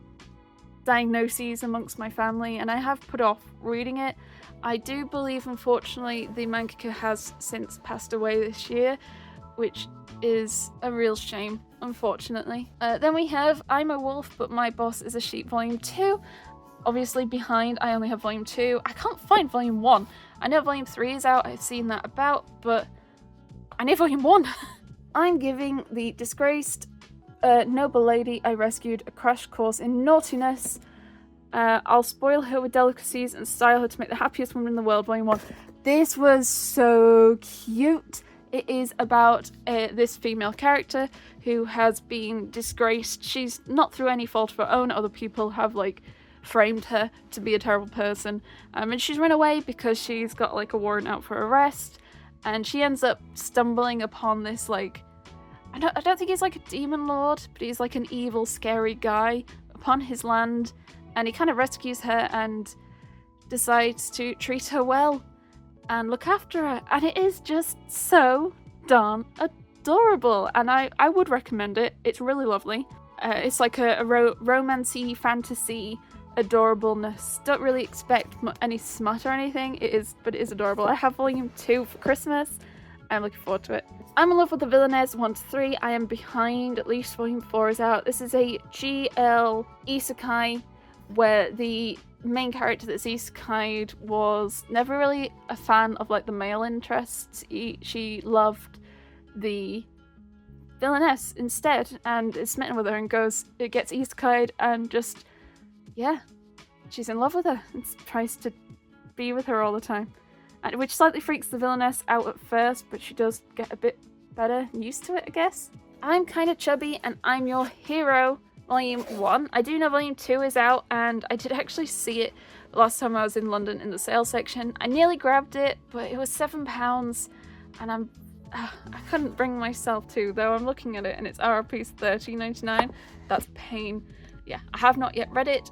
diagnoses amongst my family, and I have put off reading it. I do believe, unfortunately, the mangaka has since passed away this year, which is a real shame, unfortunately. Then we have I'm a Wolf, but My Boss is a Sheep, Volume 2. Obviously behind, I only have Volume 2. I can't find Volume 1. I know Volume 3 is out, I've seen that about, but I need Volume 1. I'm giving the disgraced noble lady I rescued a crash course in naughtiness. I'll spoil her with delicacies and style her to make the happiest woman in the world, Volume 1. This was so cute. It is about this female character who has been disgraced. She's not through any fault of her own. Other people have like framed her to be a terrible person. And she's run away because she's got like a warrant out for arrest. And she ends up stumbling upon this, like, I don't think he's like a demon lord, but he's like an evil, scary guy upon his land. And he kind of rescues her and decides to treat her well and look after her. And it is just so darn adorable. And I would recommend it. It's really lovely. It's like a romancy, fantasy adorableness. Don't really expect any smut or anything. But it is adorable. I have Volume 2 for Christmas. I'm looking forward to it. I'm in love with the Villainess 1-3. I am behind. At least Volume 4 is out. This is a GL Isakai where the main character that's Isakai was never really a fan of like the male interests. She loved the Villainess instead and is smitten with her and gets Isakai and just, yeah, she's in love with her and tries to be with her all the time. And which slightly freaks the Villainess out at first, but she does get a bit better used to it, I guess. I'm kind of chubby and I'm your hero, Volume 1. I do know Volume 2 is out, and I did actually see it last time I was in London in the sale section. I nearly grabbed it, but it was £7, and I couldn't bring myself to, though I'm looking at it and it's RRP's $13.99. That's pain. Yeah, I have not yet read it.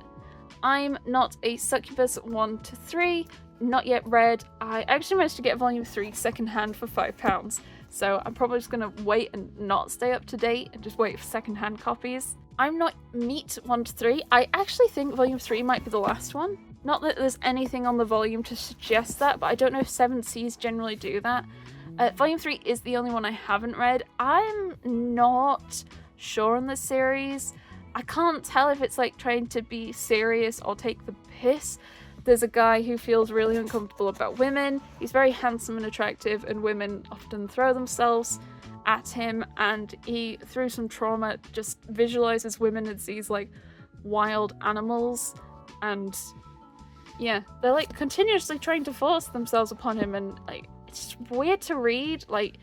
I'm Not a Succubus 1-3. Not yet read. I actually managed to get Volume 3 secondhand for £5, so I'm probably just going to wait and not stay up to date and just wait for secondhand copies. I'm Not Meat 1-3. I actually think Volume 3 might be the last one. Not that there's anything on the volume to suggest that, but I don't know if 7Cs generally do that. Volume 3 is the only one I haven't read. I'm not sure on this series. I can't tell if it's like trying to be serious or take the piss. There's a guy who feels really uncomfortable about women. He's very handsome and attractive, and women often throw themselves at him, and he, through some trauma, just visualizes women as these like wild animals, and yeah, they're like continuously trying to force themselves upon him, and like it's weird to read. Like,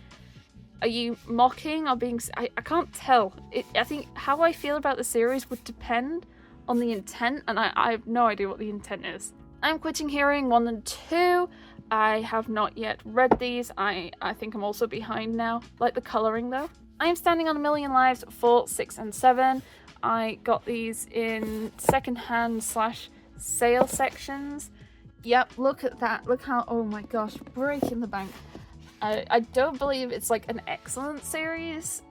are you mocking or being... I can't tell. I think how I feel about the series would depend on the intent, and I have no idea what the intent is. I'm Quitting Hearing 1 and 2. I have not yet read these. I think I'm also behind now. Like the colouring though. I Am Standing on a Million Lives 4, 6, and 7. I got these in secondhand / sale sections. Yep, look at that. Look how, oh my gosh, breaking the bank. I don't believe it's like an excellent series,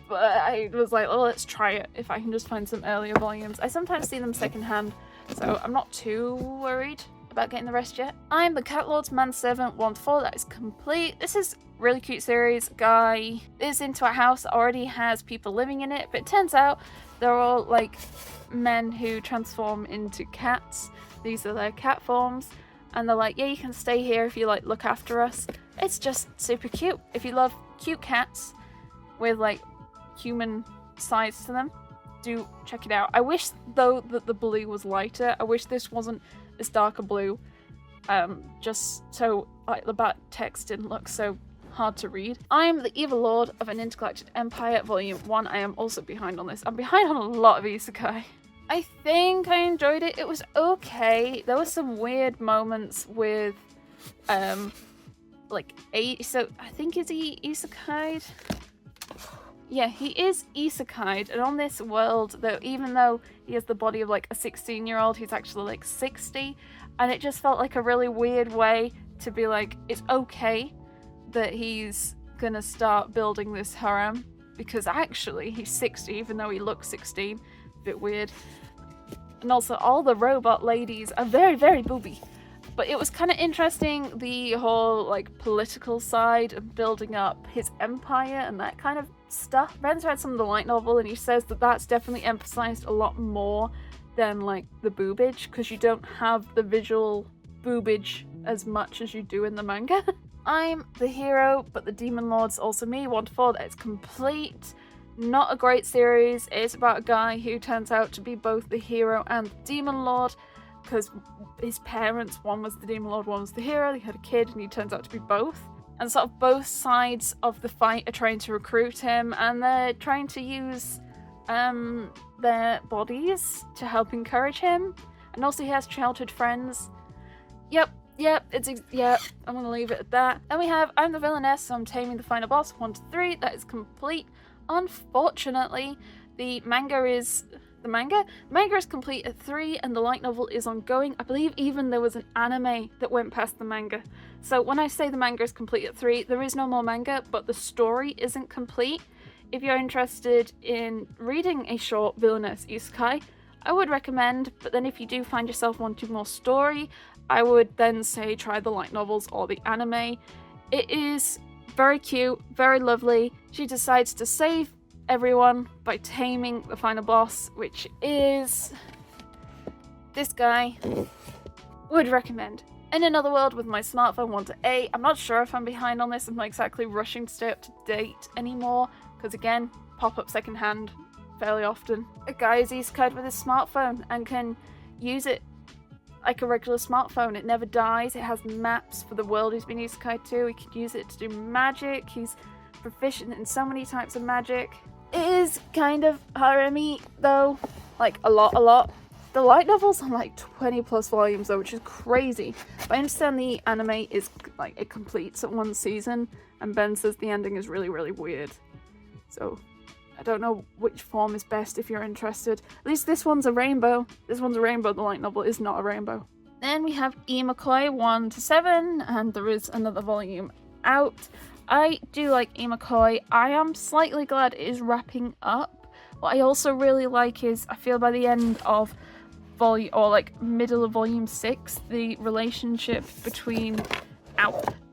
but I was like, oh, let's try it if I can just find some earlier volumes. I sometimes see them secondhand, so I'm not too worried about getting the rest yet. I'm the Cat Lord's Manservant 1-4, that is complete. This is really cute series. Guy is into a house that already has people living in it, but it turns out they're all like men who transform into cats. These are their cat forms, and they're like, yeah, you can stay here if you like look after us. It's just super cute. If you love cute cats with like human sides to them, do check it out. I wish though that the blue was lighter. I wish this wasn't this darker blue, just so like the back text didn't look so hard to read. I'm the Evil Lord of an Intergalactic Empire, Volume 1. I am also behind on this. I'm behind on a lot of Isakai. I think I enjoyed it. It was okay. There were some weird moments with, like, so I think is he Isekai? Yeah, he is Isekai, and on this world, though, even though he has the body of like a 16-year-old, he's actually like 60, and it just felt like a really weird way to be like, it's okay that he's gonna start building this harem, because actually he's 60, even though he looks 16. Bit weird. And also, all the robot ladies are very, very booby. But it was kind of interesting, the whole like political side of building up his empire and that kind of stuff. Ben's read some of the light novel, and he says that that's definitely emphasized a lot more than like the boobage, because you don't have the visual boobage as much as you do in the manga. I'm the hero, but the Demon Lord's also me. 1-4, that is complete. Not a great series. It's about a guy who turns out to be both the hero and the Demon Lord, because his parents, one was the Demon Lord, one was the hero. They had a kid, and he turns out to be both. And sort of both sides of the fight are trying to recruit him, and they're trying to use their bodies to help encourage him. And also he has childhood friends. Yep, I'm gonna leave it at that. Then we have I'm the Villainess, so I'm taming the final boss, 1-3. That is complete. Unfortunately, the manga is complete at 3, and the light novel is ongoing. I believe even there was an anime that went past the manga. So when I say the manga is complete at 3, there is no more manga, but the story isn't complete. If you're interested in reading a short Villainess Isakai, I would recommend, but then if you do find yourself wanting more story, I would then say try the light novels or the anime. It is very cute, very lovely. She decides to save everyone by taming the final boss, which is this guy. Would recommend. In another world with my smartphone 1-8. I'm not sure if I'm behind on this. I'm not exactly rushing to stay up to date anymore, because again, pop up secondhand fairly often. A guy is isekai with his smartphone and can use it like a regular smartphone. It never dies. It has maps for the world he's been isekai to. He can use it to do magic. He's proficient in so many types of magic. It is kind of harem-y though, like a lot. The light novel's on like 20 plus volumes though, which is crazy. But I understand the anime is like it completes at 1 season, and Ben says the ending is really, really weird. So I don't know which form is best if you're interested. At least this one's a rainbow. The light novel is not a rainbow. Then we have Imakoi 1-7, and there is another volume out. I do like Imakoi. I am slightly glad it is wrapping up. What I also really like is I feel by the end of volume, or like middle of volume 6, the relationship between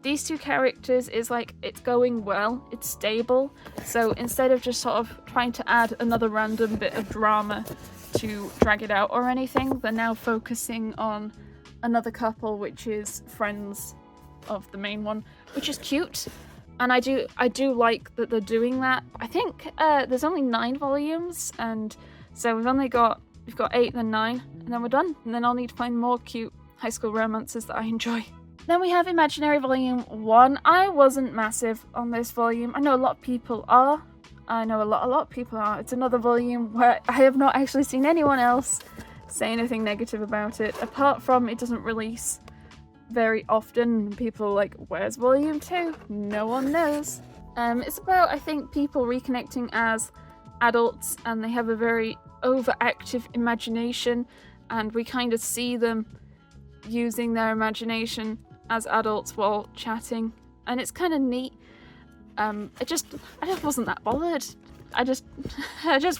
these two characters is like, it's going well, it's stable. So instead of just sort of trying to add another random bit of drama to drag it out or anything, they're now focusing on another couple, which is friends of the main one, which is cute. And I do like that they're doing that. I think there's only 9 volumes, and so we've got 8, then 9, and then we're done. And then I'll need to find more cute high school romances that I enjoy. Then we have Imaginary Volume 1. I wasn't massive on this volume. I know a lot of people are. It's another volume where I have not actually seen anyone else say anything negative about it, apart from it doesn't release very often. People are like, where's volume 2? No one knows. It's about, I think, people reconnecting as adults, and they have a very overactive imagination, and we kind of see them using their imagination as adults while chatting, and it's kind of neat. I just wasn't that bothered. I just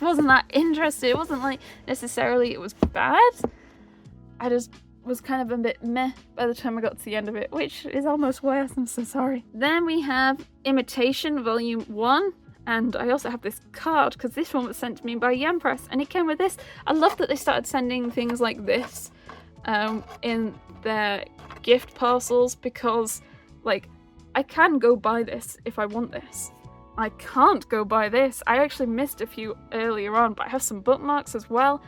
wasn't that interested. It wasn't like necessarily it was bad. I just was kind of a bit meh by the time I got to the end of it, which is almost worse. I'm so sorry. Then we have Imitation Volume 1, and I also have this card because this one was sent to me by Yam Press, and it came with this. I love that they started sending things like this in their gift parcels, because like I can go buy this if I want this. I can't go buy this. I actually missed a few earlier on, but I have some bookmarks as well.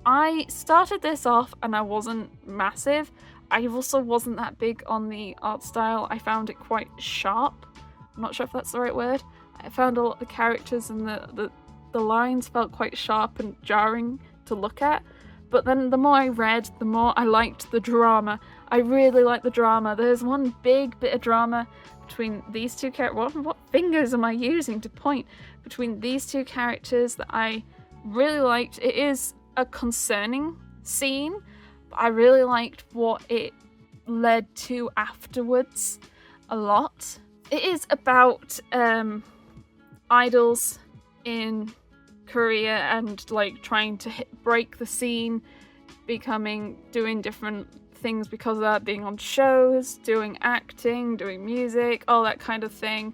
I started this off and I wasn't massive. I also wasn't that big on the art style. I found it quite sharp. I'm not sure if that's the right word. I found a lot of the characters and the lines felt quite sharp and jarring to look at. But then the more I read, the more I liked the drama. I really like the drama. There's one big bit of drama between these two characters. What fingers am I using to point? Between these two characters that I really liked. It is a concerning scene, but I really liked what it led to afterwards a lot. It is about idols in Korea and like trying to break the scene, doing different things because of that, being on shows, doing acting, doing music, all that kind of thing,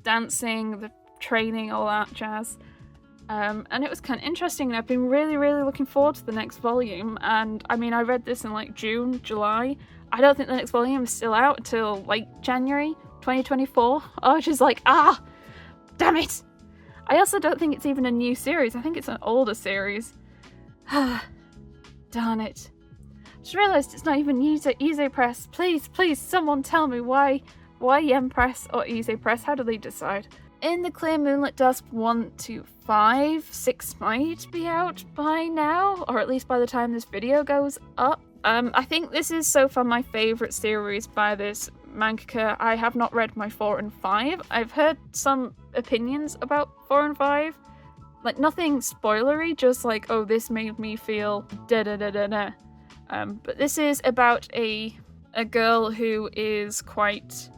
dancing, the training, all that jazz. And it was kind of interesting, and I've been really, really looking forward to the next volume. And I mean, I read this in like June, July. I don't think the next volume is still out until like January 2024. I was just like, damn it. I also don't think it's even a new series. I think it's an older series. Darn it. Just realised it's not even Ise Press. Please, someone tell me why Yam Press or Ise Press? How do they decide? In the Clear Moonlit Dusk 1 to 5, 6 might be out by now, or at least by the time this video goes up. I think this is so far my favourite series by this mangaka. I have not read my 4 and 5. I've heard some opinions about 4 and 5. Like, nothing spoilery, just like, oh, this made me feel da-da-da-da-da. But this is about a girl who is quite...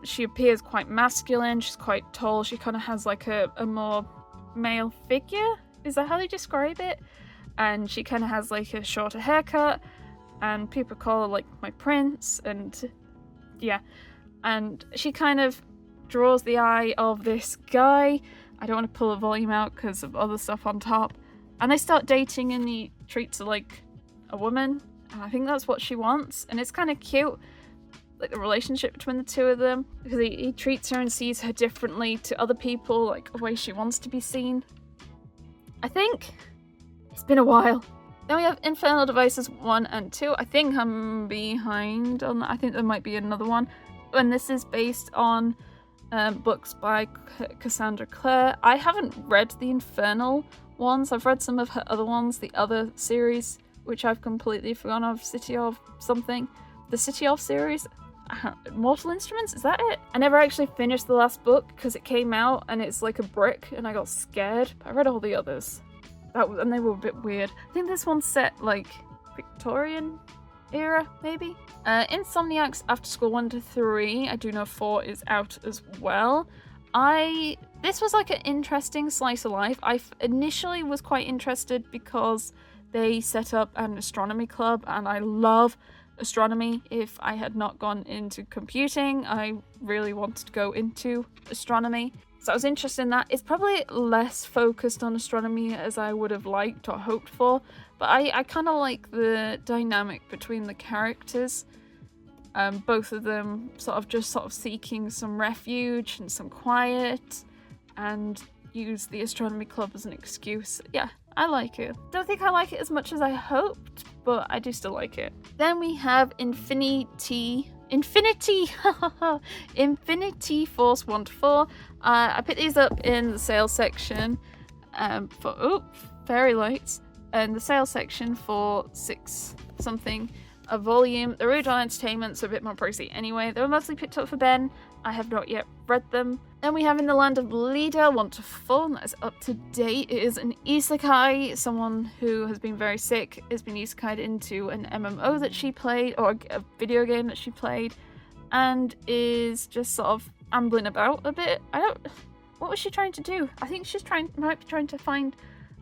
she appears quite masculine, she's quite tall, she kind of has like a more male figure, is that how they describe it? And she kind of has like a shorter haircut, and people call her like my prince, and yeah. And she kind of draws the eye of this guy. I don't want to pull the volume out because of other stuff on top. And they start dating, and he treats her like a woman, and I think that's what she wants, and it's kind of cute. Like the relationship between the two of them, because he treats her and sees her differently to other people, like a way she wants to be seen. I think it's been a while. Then we have Infernal Devices 1 and 2. I think I'm behind on that. I think there might be another one. And this is based on books by Cassandra Clare. I haven't read the Infernal ones. I've read some of her other ones, the other series, which I've completely forgotten of. City of something. The City of series. Mortal Instruments, is that it? I never actually finished the last book because it came out and it's like a brick and I got scared. But I read all the others. And they were a bit weird. I think this one's set like Victorian era, maybe? Insomniacs After School 1 to 3. I do know 4 is out as well. This was like an interesting slice of life. I initially was quite interested because they set up an astronomy club, and I love astronomy. If I had not gone into computing, I really wanted to go into astronomy. So I was interested in that. It's probably less focused on astronomy as I would have liked or hoped for, but I kind of like the dynamic between the characters. Both of them sort of seeking some refuge and some quiet, and use the astronomy club as an excuse. Yeah, I like it. Don't think I like it as much as I hoped, but I do still like it. Then we have Infinity Force 1 to 4. I picked these up in the sales section for fairy lights, and the sales section for 6 something. a volume. The original Entertainment's are a bit more pricey anyway. They were mostly picked up for Ben. I have not yet read them. Then we have In the Land of Leader 1 to 4, and that is up to date. It is an Isakai. Someone who has been very sick has been Isakai'd into an MMO that she played, or a video game that she played, and is just sort of ambling about a bit. What was she trying to do? I think she's might be trying to find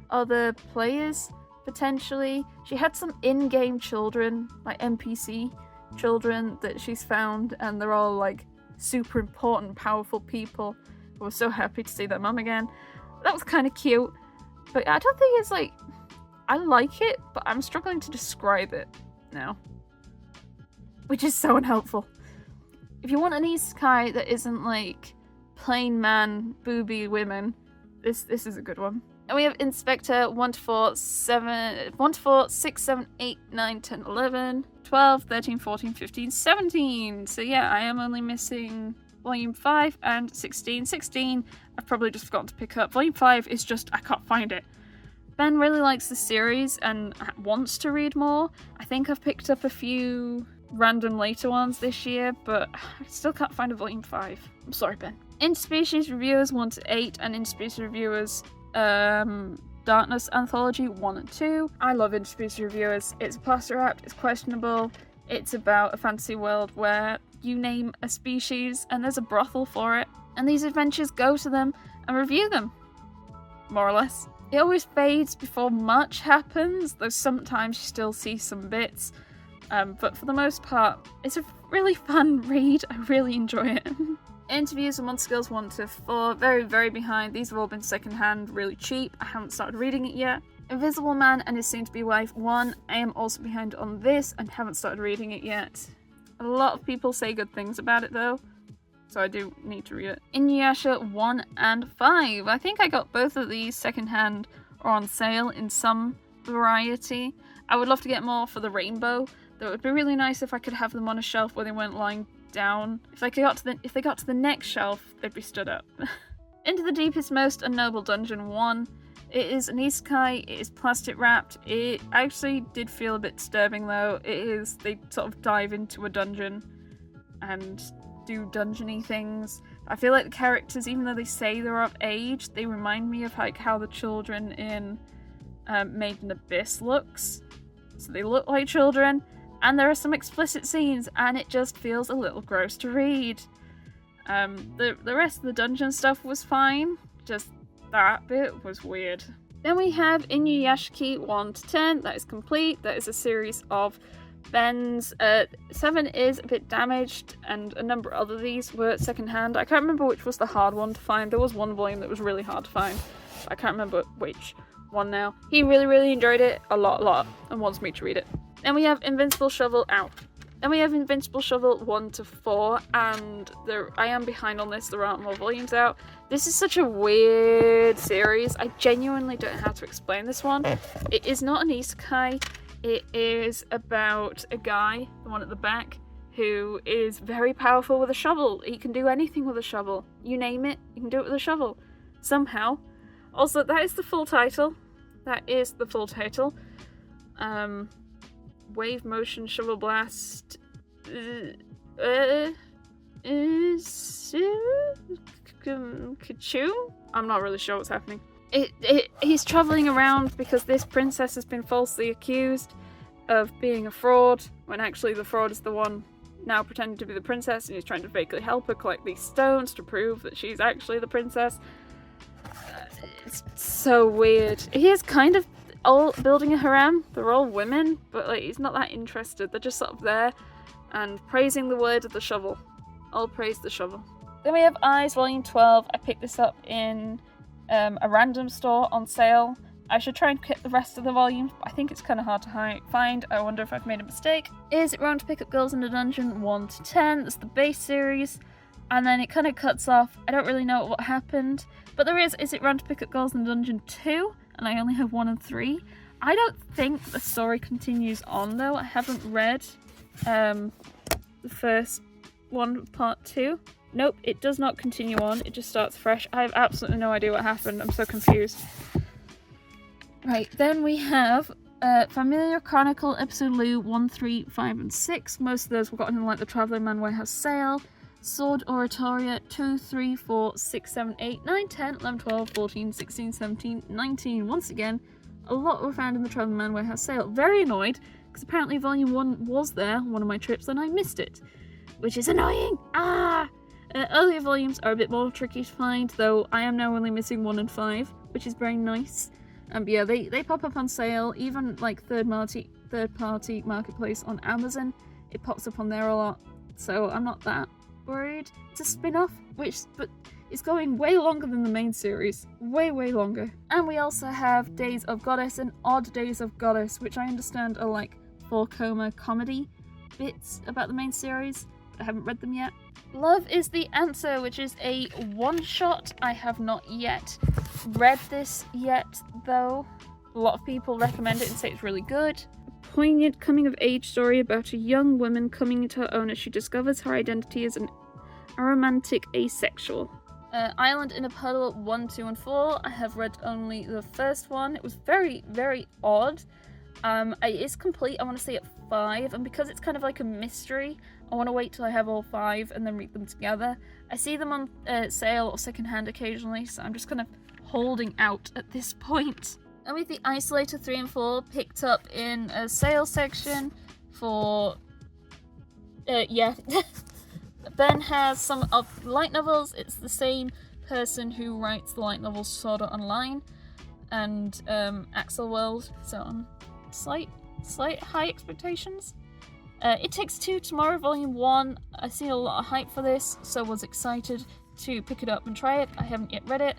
other players, potentially. She had some in-game children, like NPC children that she's found, and they're all like super important, powerful people who were so happy to see their mum again. That was kind of cute, but I don't think it's like... I like it, but I'm struggling to describe it now, which is so unhelpful. If you want an isekai that isn't like plain man, booby women, this is a good one. And we have Inspector 1 to 4, 6, 7, 8, 9, 10, 11, 12, 13, 14, 15, 17. So yeah, I am only missing Volume 5 and 16. 16, I've probably just forgotten to pick up. Volume 5 is just, I can't find it. Ben really likes the series and wants to read more. I think I've picked up a few random later ones this year, but I still can't find a Volume 5. I'm sorry, Ben. Interspecies Reviewers 1 to 8 and Interspecies Reviewers Darkness Anthology 1 and 2. I love Interspecies Reviewers. It's a plaster act, it's questionable, it's about a fantasy world where you name a species and there's a brothel for it, and these adventures go to them and review them, more or less. It always fades before much happens, though sometimes you still see some bits, but for the most part, it's a really fun read. I really enjoy it. Interviews and Monster Skills 1 to 4, very, very behind. These have all been secondhand, really cheap. I haven't started reading it yet. Invisible Man and His Soon-to-be Wife 1, I am also behind on this and haven't started reading it yet. A lot of people say good things about it though, so I do need to read it. Inuyasha 1 and 5. I think I got both of these secondhand or on sale in some variety. I would love to get more for the rainbow, though it would be really nice if I could have them on a shelf where they weren't lying down. If they got to the next shelf, they'd be stood up. Into the Deepest Most Unknowable Dungeon 1. It is an isekai, it is plastic wrapped. It actually did feel a bit disturbing though. They sort of dive into a dungeon and do dungeony things. I feel like the characters, even though they say they're of age, they remind me of like how the children in Made in Abyss looks. So they look like children, and there are some explicit scenes, and it just feels a little gross to read. The rest of the dungeon stuff was fine, just that bit was weird. Then we have Inuyashiki 1 to 10, that is complete. That is a series of Ben's. 7 is a bit damaged, and a number of other these were secondhand. I can't remember which was the hard one to find. There was one volume that was really hard to find, but I can't remember which one now. He really, really enjoyed it a lot, and wants me to read it. Then we have Invincible Shovel out. Then we have Invincible Shovel 1 to 4, and I am behind on this, there aren't more volumes out. This is such a weird series. I genuinely don't know how to explain this one. It is not an isekai. It is about a guy, the one at the back, who is very powerful with a shovel. He can do anything with a shovel. You name it, you can do it with a shovel. Somehow. Also, that is the full title. That is the full title. Wave Motion Shovel Blast Kachu? I'm not really sure what's happening. He's travelling around because this princess has been falsely accused of being a fraud, when actually the fraud is the one now pretending to be the princess, and he's trying to vaguely help her collect these stones to prove that she's actually the princess. It's so weird. He is kind of all building a harem. They're all women, but like he's not that interested. They're just sort of there and praising the word of the shovel. All praise the shovel. Then we have Eyes Volume 12. I picked this up in a random store on sale. I should try and get the rest of the volumes, but I think it's kind of hard to find. I wonder if I've made a mistake. Is It Wrong to Pick Up Girls in a Dungeon 1 to 10? That's the base series. And then it kind of cuts off. I don't really know what happened. But there is It Wrong to Pick Up Girls in a Dungeon 2? And I only have 1 and 3. I don't think the story continues on though. I haven't read the first one, part 2. Nope, it does not continue on. It just starts fresh. I have absolutely no idea what happened. I'm so confused. Right, then we have Familiar Chronicle, Episode Lu 1, 3, 5, and 6. Most of those were gotten in like the Traveling Man Warehouse sale. Sword Oratoria 2, 3, 4, 6, 7, 8, 9, 10, 11, 12, 14, 16, 17, 19. Once again, a lot were found in the Traveling Man Warehouse sale. Very annoyed, because apparently Volume 1 was there on one of my trips and I missed it. Which is annoying! Earlier volumes are a bit more tricky to find, though I am now only missing 1 and 5, which is very nice. But yeah, they pop up on sale, even like third-party marketplace on Amazon. It pops up on there a lot, so I'm not that worried. It's a spin-off, but it's going way longer than the main series. Way longer. And we also have Days of Goddess and Odd Days of Goddess, which I understand are like 4-coma comedy bits about the main series. I haven't read them yet. Love is the Answer, which is a one-shot. I have not yet read this yet, though. A lot of people recommend it and say it's really good. A poignant coming-of-age story about a young woman coming into her own as she discovers her identity as an aromantic asexual. Island in a Puddle 1, 2, and 4. I have read only the first one. It was very odd. It is complete. I want to say at 5, and because it's kind of like a mystery, I want to wait till I have all 5 and then read them together. I see them on sale or secondhand occasionally, so I'm just kind of holding out at this point. And with the Isolator 3 and 4 picked up in a sale section for Ben has some of light novels. It's the same person who writes the light novels Sword Art Online and Axel World, so slight high expectations. It Takes Two Tomorrow Volume 1. I see a lot of hype for this, so was excited to pick it up and try it. I haven't yet read it.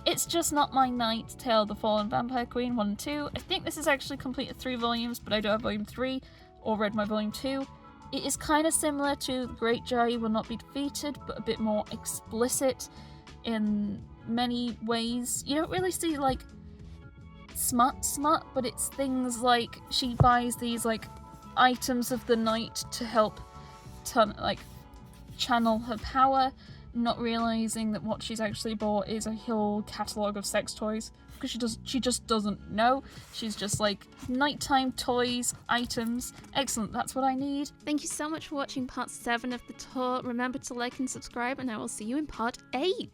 It's Just Not My Night, Tale of the Fallen Vampire Queen 1 and 2. I think this is actually complete at 3 volumes, but I don't have Volume 3 or read my Volume 2. It is kind of similar to The Great Jai Will Not Be Defeated, but a bit more explicit in many ways. You don't really see like smut, but it's things like she buys these like items of the night to help channel her power, not realizing that what she's actually bought is a whole catalogue of sex toys, because she just doesn't know. She's just like, nighttime toys, items. Excellent, that's what I need. Thank you so much for watching part 7 of the tour. Remember to like and subscribe, and I will see you in part 8.